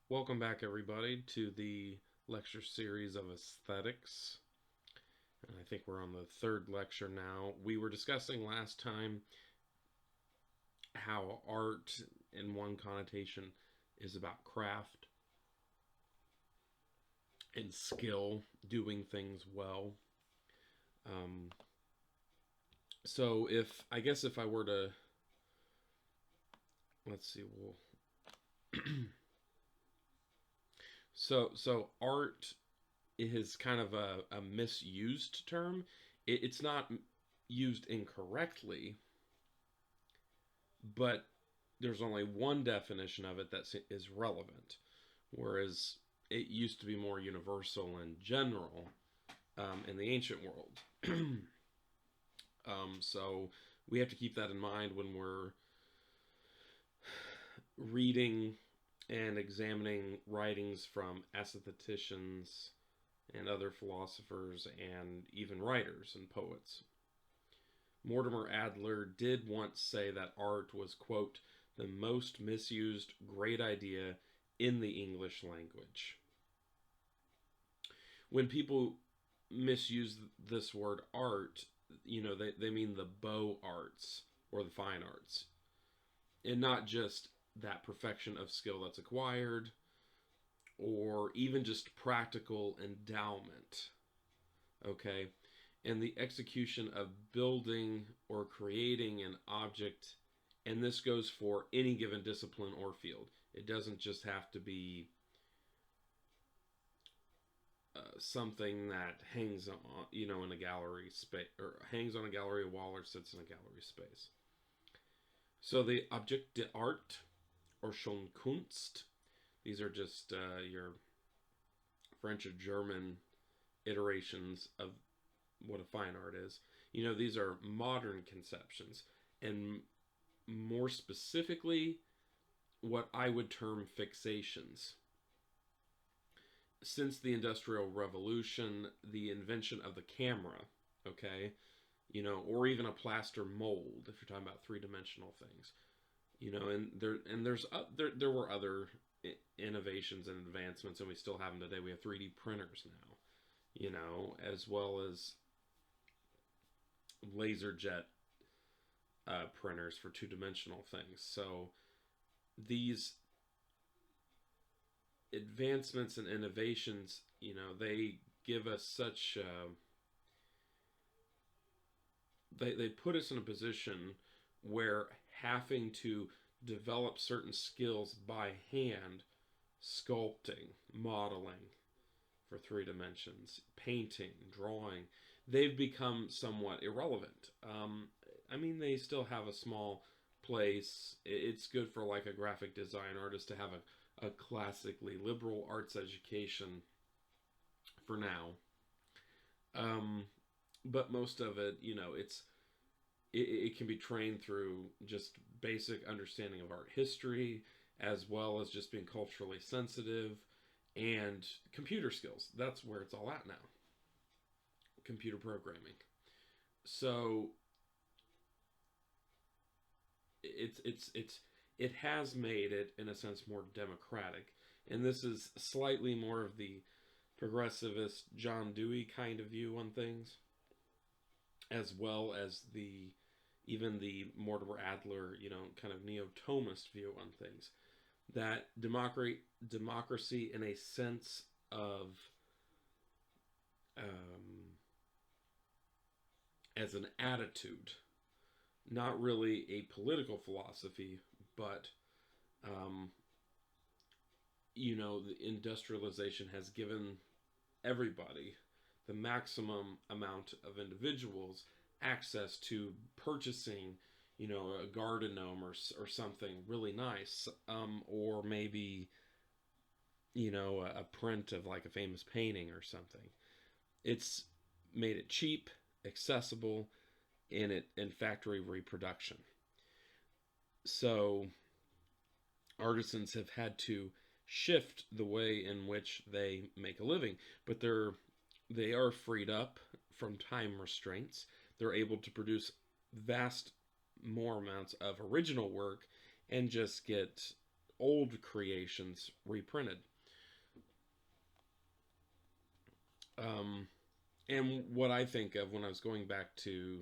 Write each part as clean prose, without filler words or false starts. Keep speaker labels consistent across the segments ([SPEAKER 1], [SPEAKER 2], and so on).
[SPEAKER 1] Welcome back, everybody, to the lecture series of aesthetics. And I think we're on the third lecture now. We were discussing last time how art, in one connotation, is about craft and skill, doing things well. Um, so, if I were to, let's see, well, so art is kind of a misused term. It's not used incorrectly, but there's only one definition of it that is relevant, whereas it used to be more universal and general in the ancient world. So we have to keep that in mind when we're reading and examining writings from aestheticians and other philosophers and even writers and poets. Mortimer Adler did once say that art was, quote, the most misused great idea in the English language. When people misuse this word art, they mean the beaux arts or the fine arts, and not just that perfection of skill that's acquired or even just practical endowment. Okay? And the execution of building or creating an object, and this goes for any given discipline or field. It doesn't just have to be something that hangs on, in a gallery space, or hangs on a gallery wall, or sits in a gallery space. So the Object d'Art or Schon Kunst, these are just your French or German iterations of what a fine art is. These are modern conceptions, and more specifically, what I would term fixations. Since the Industrial Revolution, the invention of the camera, okay, or even a plaster mold, if you're talking about three-dimensional things, and there were other innovations and advancements, and we still have them today. We have 3D printers now, as well as laser jet printers for two-dimensional things. So these advancements and innovations, they give us such they put us in a position where having to develop certain skills by hand, sculpting, modeling for three dimensions, painting, drawing, they've become somewhat irrelevant. They still have a small place. It's good for like a graphic design artist to have a classically liberal arts education for now. Um, but most of it, it can be trained through just basic understanding of art history, as well as just being culturally sensitive and computer skills. That's where it's all at now. Computer programming. So it has made it in a sense more democratic, and this is slightly more of the progressivist John Dewey kind of view on things, as well as the even the Mortimer Adler, kind of neo-Thomist view on things. That democracy in a sense of um, as an attitude, not really a political philosophy, but um, the industrialization has given everybody, the maximum amount of individuals, access to purchasing, a garden gnome or something really nice, or maybe, a print of like a famous painting or something. It's made it cheap, accessible, in factory reproduction. So artisans have had to shift the way in which they make a living, but they are freed up from time restraints. They're able to produce vast more amounts of original work and just get old creations reprinted. Um, and what I think of when I was going back to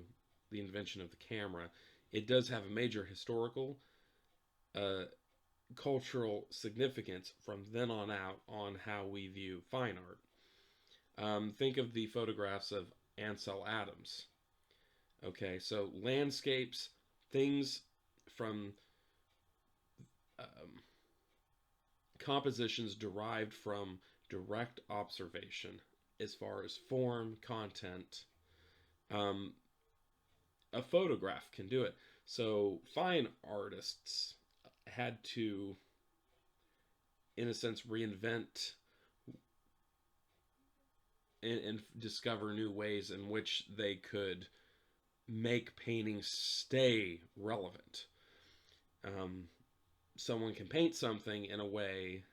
[SPEAKER 1] the invention of the camera, it does have a major historical, uh, cultural significance from then on out on how we view fine art. Think of the photographs of Ansel Adams. Okay, so landscapes, things from um, compositions derived from direct observation as far as form, content. Um, a photograph can do it. So fine artists had to, in a sense, reinvent and discover new ways in which they could make paintings stay relevant. Um, Someone can paint something in a way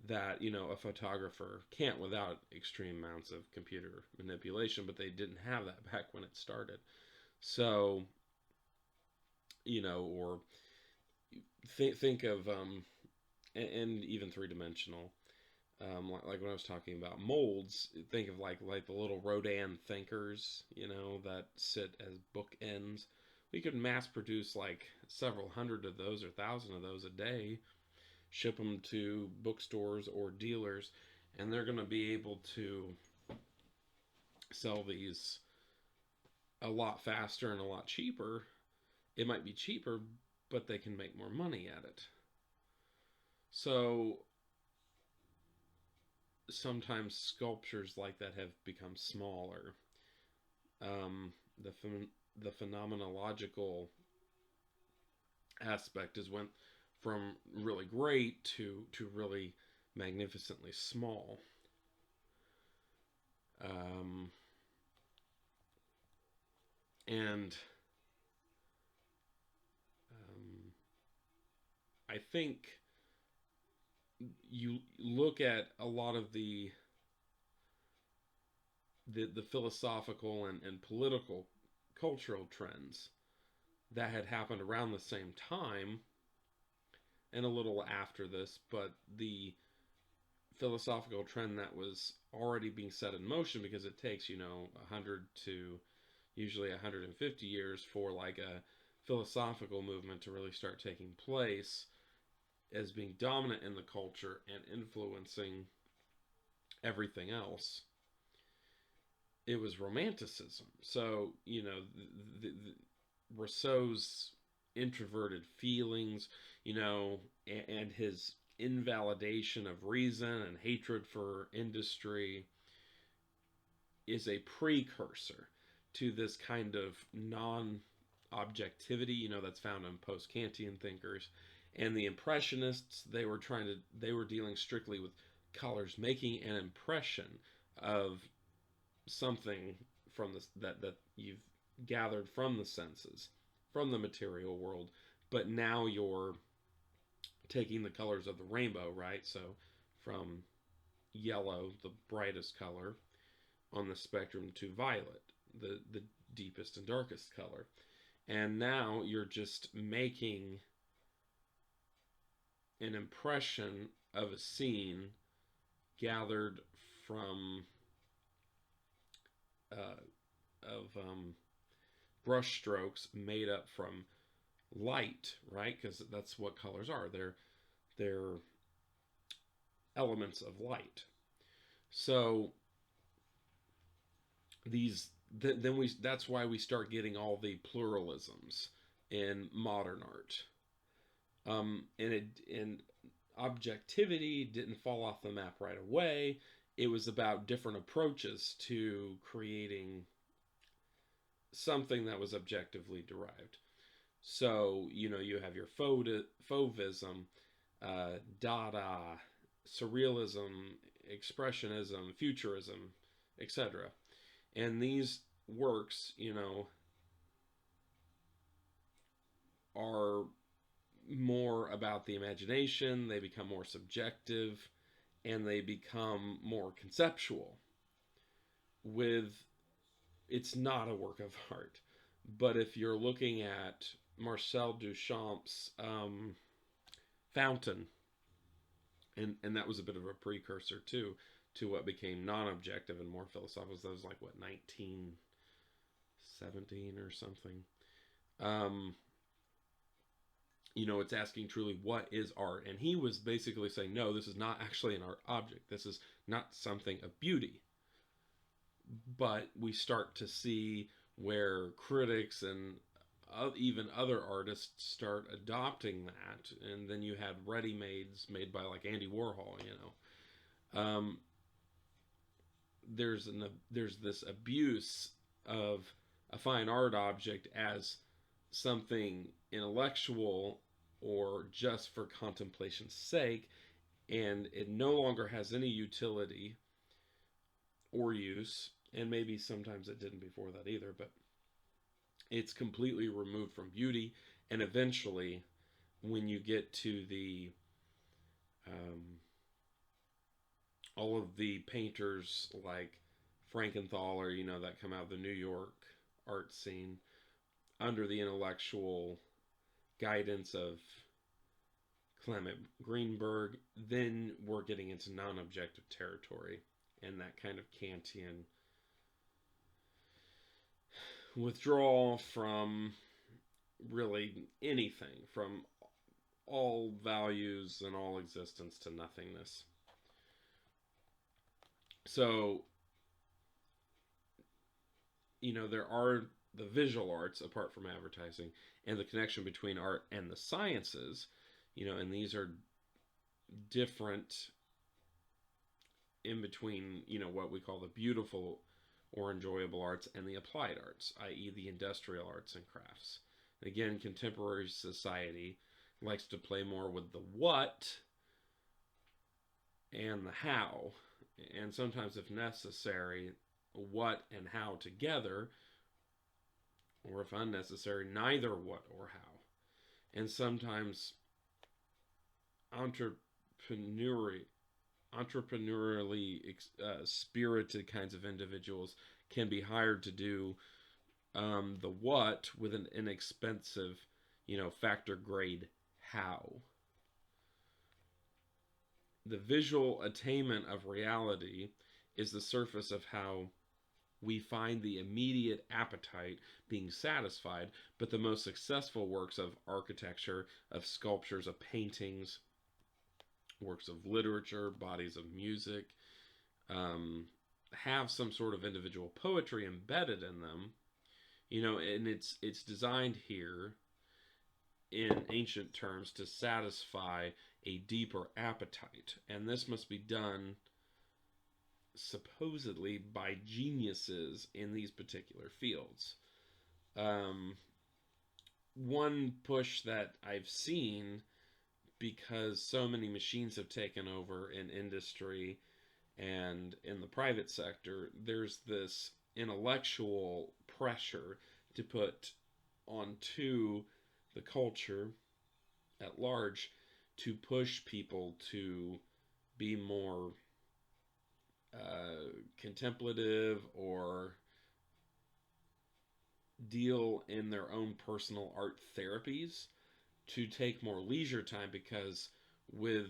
[SPEAKER 1] that a photographer can't without extreme amounts of computer manipulation, but they didn't have that back when it started. So or think of and even three-dimensional, like when I was talking about molds, think of like the little Rodin thinkers, that sit as bookends. We could mass produce like several hundred of those or thousand of those a day, ship them to bookstores or dealers, and they're going to be able to sell these a lot faster and a lot cheaper. It might be cheaper, but they can make more money at it. So sometimes sculptures like that have become smaller. Um, the the phenomenological aspect is went from really great to really magnificently small. Um, and I think you look at a lot of the philosophical and political cultural trends that had happened around the same time and a little after this, but the philosophical trend that was already being set in motion, because it takes 100 to usually 150 years for like a philosophical movement to really start taking place as being dominant in the culture and influencing everything else. It was Romanticism. So Rousseau's introverted feelings, and his invalidation of reason and hatred for industry is a precursor to this kind of non-objectivity, that's found in post-Kantian thinkers. And the Impressionists, they were dealing strictly with colors, making an impression of something from this that you've gathered from the senses, from the material world, but now you're taking the colors of the rainbow, right? So from yellow, the brightest color on the spectrum, to violet, the deepest and darkest color. And now you're just making an impression of a scene gathered from brush strokes made up from light, right? Because that's what colors are. They're elements of light. So then that's why we start getting all the pluralisms in modern art. And objectivity didn't fall off the map right away. It was about different approaches to creating something that was objectively derived. So you have your fauvism, Dada, surrealism, expressionism, futurism, etc. And these works, are more about the imagination, they become more subjective, and they become more conceptual. With It's not a work of art. But if you're looking at Marcel Duchamp's fountain, and that was a bit of a precursor too to what became non-objective and more philosophical. That was like what, 1917 or something. Um, it's asking truly what is art, and he was basically saying, no, this is not actually an art object. This is not something of beauty. But we start to see where critics and even other artists start adopting that, and then you had ready-mades made by like Andy Warhol. There's this abuse of a fine art object as something intellectual or just for contemplation's sake, and it no longer has any utility or use, and maybe sometimes it didn't before that either, but it's completely removed from beauty. And eventually, when you get to the all of the painters like Frankenthaler, that come out of the New York art scene under the intellectual guidance of Clement Greenberg, then we're getting into non-objective territory and that kind of Kantian withdrawal from really anything, from all values and all existence to nothingness. So, there are the visual arts apart from advertising, and the connection between art and the sciences, and these are different in between, what we call the beautiful or enjoyable arts and the applied arts, i.e. the industrial arts and crafts. And again, contemporary society likes to play more with the what and the how, and sometimes, if necessary, what and how together, or if unnecessary, neither what or how. And sometimes entrepreneurially spirited kinds of individuals can be hired to do the what with an inexpensive, factor grade how. The visual attainment of reality is the surface of how we find the immediate appetite being satisfied, but the most successful works of architecture, of sculptures, of paintings, works of literature, bodies of music, have some sort of individual poetry embedded in them, and it's designed here in ancient terms to satisfy a deeper appetite, and this must be done supposedly by geniuses in these particular fields. One push that I've seen, because so many machines have taken over in industry and in the private sector, there's this intellectual pressure to put onto the culture at large to push people to be more contemplative or deal in their own personal art therapies, to take more leisure time, because with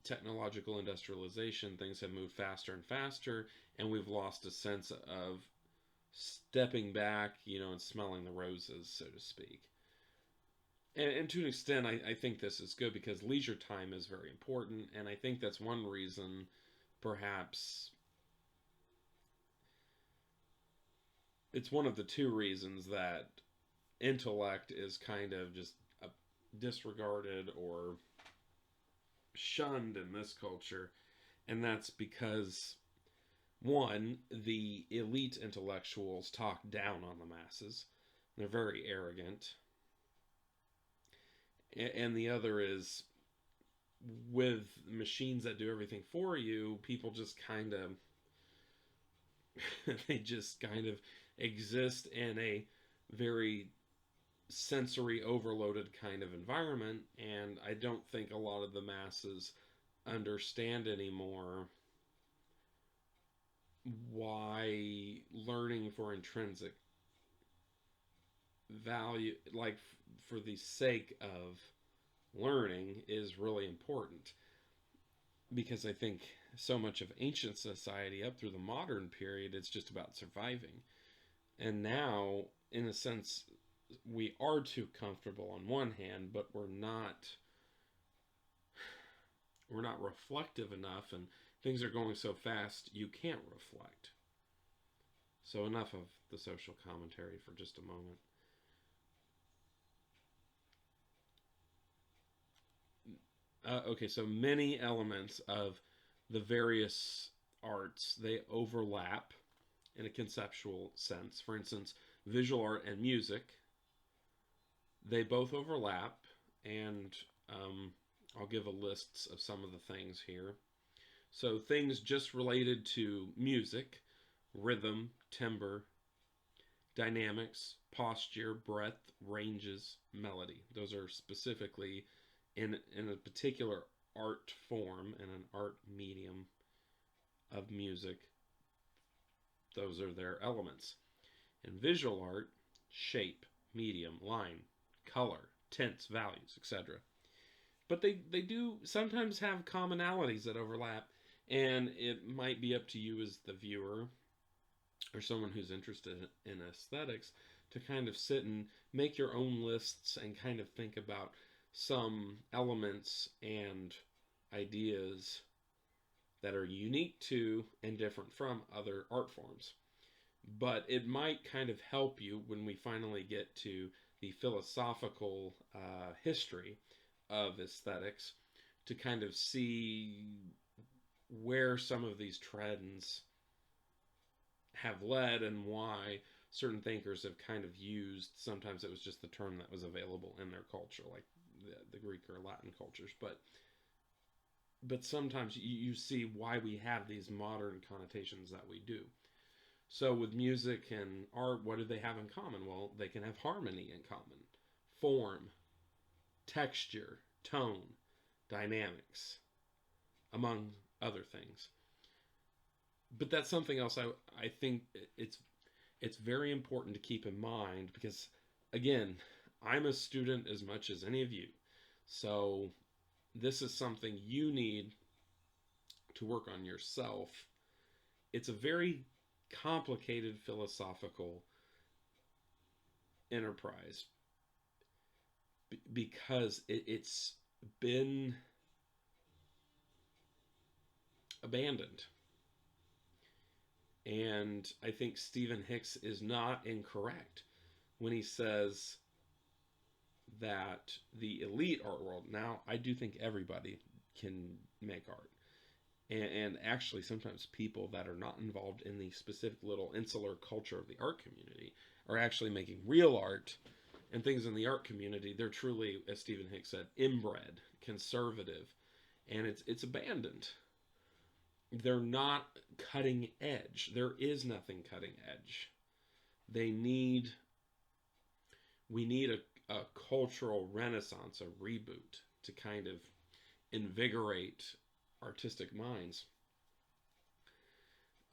[SPEAKER 1] technological industrialization, things have moved faster and faster, and we've lost a sense of stepping back, and smelling the roses, so to speak. And to an extent, I think this is good, because leisure time is very important, and I think that's one reason, perhaps, it's one of the two reasons that intellect is kind of just disregarded or shunned in this culture, and that's because, one, the elite intellectuals talk down on the masses. They're very arrogant. And the other is, with machines that do everything for you, people just kind of they just kind of exist in a very sensory overloaded kind of environment, and I don't think a lot of the masses understand anymore why learning for intrinsic value, like for the sake of learning is really important, because I think so much of ancient society up through the modern period, it's just about surviving. And now, in a sense, we are too comfortable on one hand, but we're not reflective enough, and things are going so fast you can't reflect. So enough of the social commentary for just a moment. Okay, so many elements of the various arts, they overlap in a conceptual sense. For instance, visual art and music, they both overlap, and um, I'll give a list of some of the things here. So things just related to music: rhythm, timbre, dynamics, posture, breadth, ranges, melody. Those are specifically in a particular art form and an art medium of music. Those are their elements. In visual art, shape, medium, line, color, tints, values, etc. But they do sometimes have commonalities that overlap, and it might be up to you as the viewer or someone who's interested in aesthetics to kind of sit and make your own lists and kind of think about some elements and ideas that are unique to and different from other art forms. But it might kind of help you when we finally get to the philosophical history of aesthetics to kind of see where some of these trends have led and why certain thinkers have kind of used, sometimes it was just the term that was available in their culture, like the Greek or Latin cultures, but sometimes you see why we have these modern connotations that we do. So with music and art, what do they have in common? Well, they can have harmony in common, form, texture, tone, dynamics, among other things. But that's something else I think it's very important to keep in mind, because again, I'm a student as much as any of you. So this is something you need to work on yourself. It's a very complicated philosophical enterprise because it's been abandoned. And I think Stephen Hicks is not incorrect when he says that the elite art world, now I do think everybody can make art. And actually, sometimes people that are not involved in the specific little insular culture of the art community are actually making real art, and things in the art community, they're truly, as Stephen Hicks said, inbred, conservative, and it's abandoned. They're not cutting edge. There is nothing cutting edge. They need we need a cultural renaissance, a reboot to kind of invigorate artistic minds.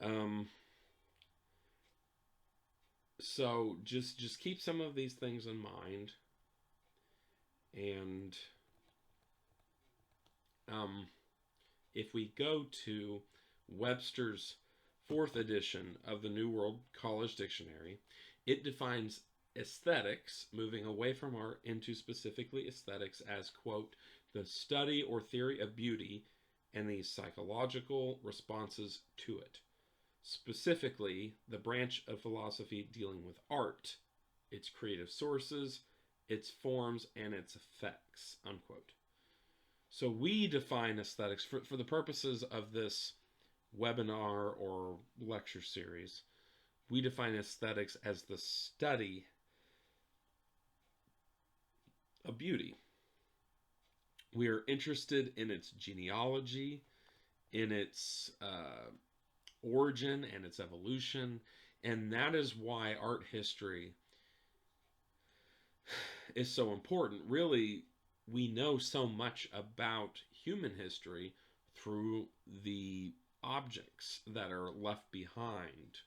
[SPEAKER 1] Um, so just keep some of these things in mind, and um, if we go to Webster's fourth edition of the New World College Dictionary, it defines aesthetics, moving away from art into specifically aesthetics, as, quote, the study or theory of beauty and the psychological responses to it. Specifically, the branch of philosophy dealing with art, its creative sources, its forms, and its effects, unquote. So we define aesthetics for the purposes of this webinar or lecture series. We define aesthetics as the study of beauty. We are interested in its genealogy, in its origin and its evolution, and that is why art history is so important. Really, we know so much about human history through the objects that are left behind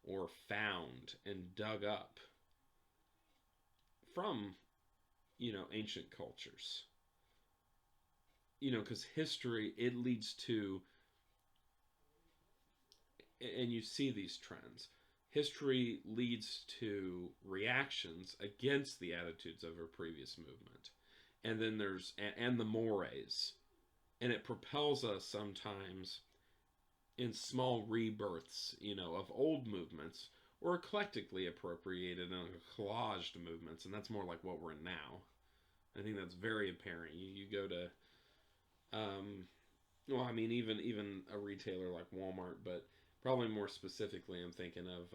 [SPEAKER 1] or found and dug up from, ancient cultures. because history, it leads to, and you see these trends. History leads to reactions against the attitudes of a previous movement. And then and the mores. And it propels us sometimes in small rebirths, of old movements, or eclectically appropriated and collaged movements. And that's more like what we're in now. I think that's very apparent. You go to, well, I mean, even a retailer like Walmart, but probably more specifically, I'm thinking of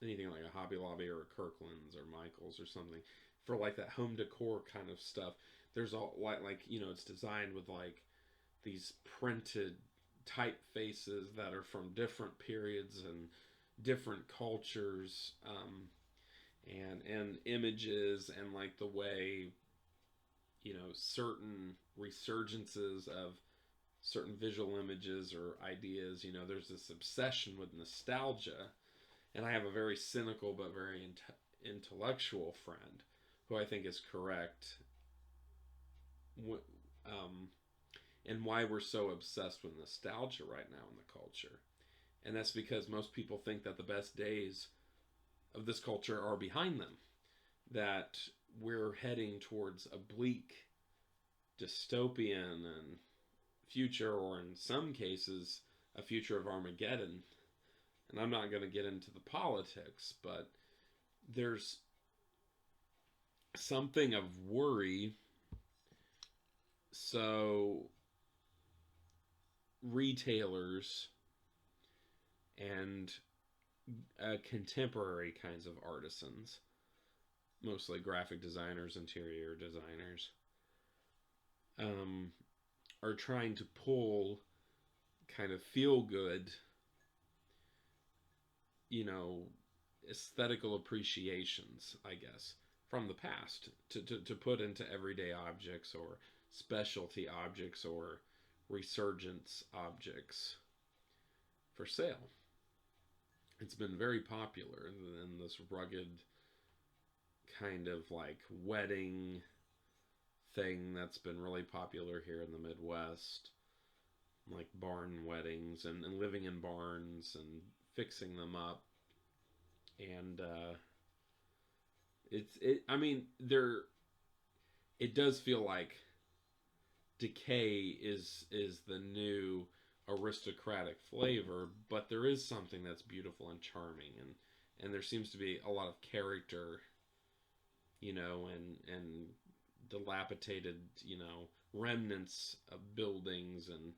[SPEAKER 1] anything like a Hobby Lobby or a Kirkland's or Michaels or something for like that home decor kind of stuff. There's all like it's designed with like these printed typefaces that are from different periods and different cultures, and images, and like the way certain resurgences of certain visual images or ideas. There's this obsession with nostalgia, and I have a very cynical but very intellectual friend who I think is correct, um, and why we're so obsessed with nostalgia right now in the culture. And that's because most people think that the best days of this culture are behind them, that we're heading towards a bleak dystopian and future, or in some cases a future of Armageddon. And I'm not going to get into the politics, but there's something of worry. So retailers and contemporary kinds of artisans, mostly graphic designers, interior designers, are trying to pull kind of feel good, aesthetical appreciations, I guess, from the past to put into everyday objects or specialty objects or resurgence objects for sale. It's been very popular in this rugged kind of like wedding thing that's been really popular here in the Midwest, like barn weddings and living in barns and fixing them up. And I mean, it does feel like decay is the new aristocratic flavor, but there is something that's beautiful and charming, and there seems to be a lot of character, and dilapidated, remnants of buildings and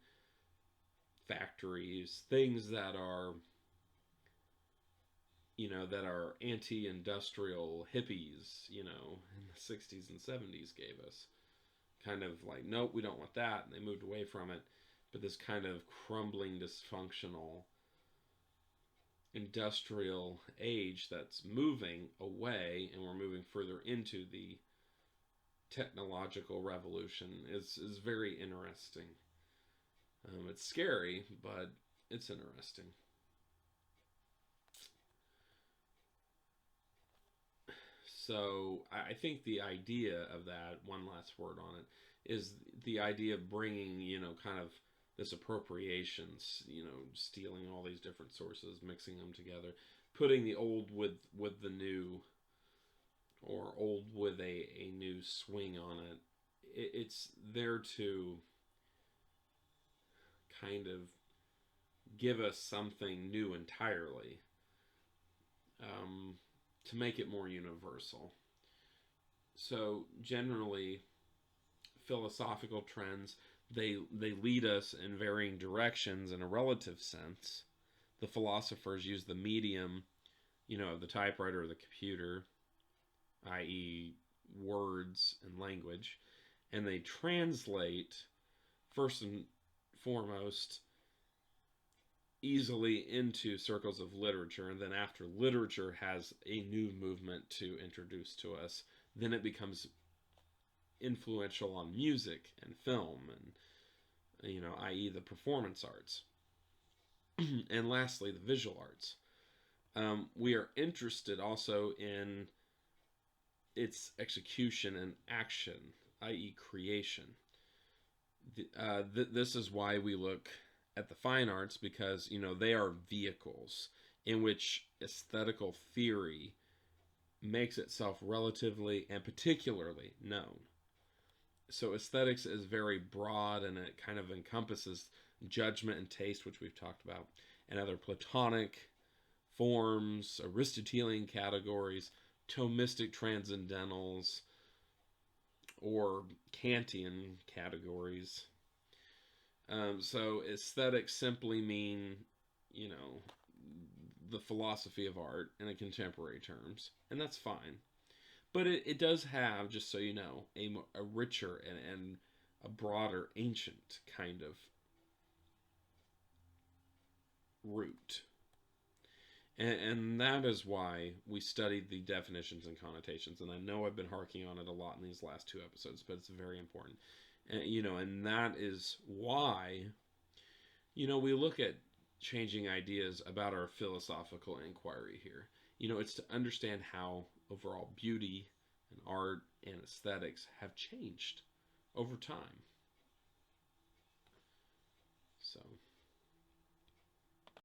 [SPEAKER 1] factories, things that are anti-industrial hippies, in the 60s and 70s gave us. Kind of like, nope, we don't want that, and they moved away from it. But this kind of crumbling, dysfunctional industrial age that's moving away, and we're moving further into the technological revolution is very interesting. It's scary, but it's interesting. So I think the idea of that, one last word on it, is the idea of bringing, kind of this appropriations, stealing all these different sources, mixing them together, putting the old with the new, or old with a new swing on it. It's there to kind of give us something new entirely, to make it more universal. So generally, philosophical trends, they lead us in varying directions in a relative sense. The philosophers use the medium, the typewriter or the computer, i.e., words and language, and they translate first and foremost easily into circles of literature, and then after literature has a new movement to introduce to us, then it becomes influential on music and film, and i.e., the performance arts. And lastly, the visual arts. We are interested also in its execution and action. i.e., creation. This is why we look at the fine arts, because they are vehicles in which aesthetical theory makes itself relatively and particularly known. So aesthetics is very broad, and it kind of encompasses judgment and taste, which we've talked about, and other Platonic forms, Aristotelian categories, Thomistic transcendentals, or Kantian categories. So aesthetics simply mean, the philosophy of art in a contemporary terms, and that's fine. But it does have, just so you know, a richer and a broader, ancient kind of root. And that is why we studied the definitions and connotations. And I know I've been harking on it a lot in these last two episodes, but it's very important. And that is why, we look at changing ideas about our philosophical inquiry here. It's to understand how overall beauty and art and aesthetics have changed over time. So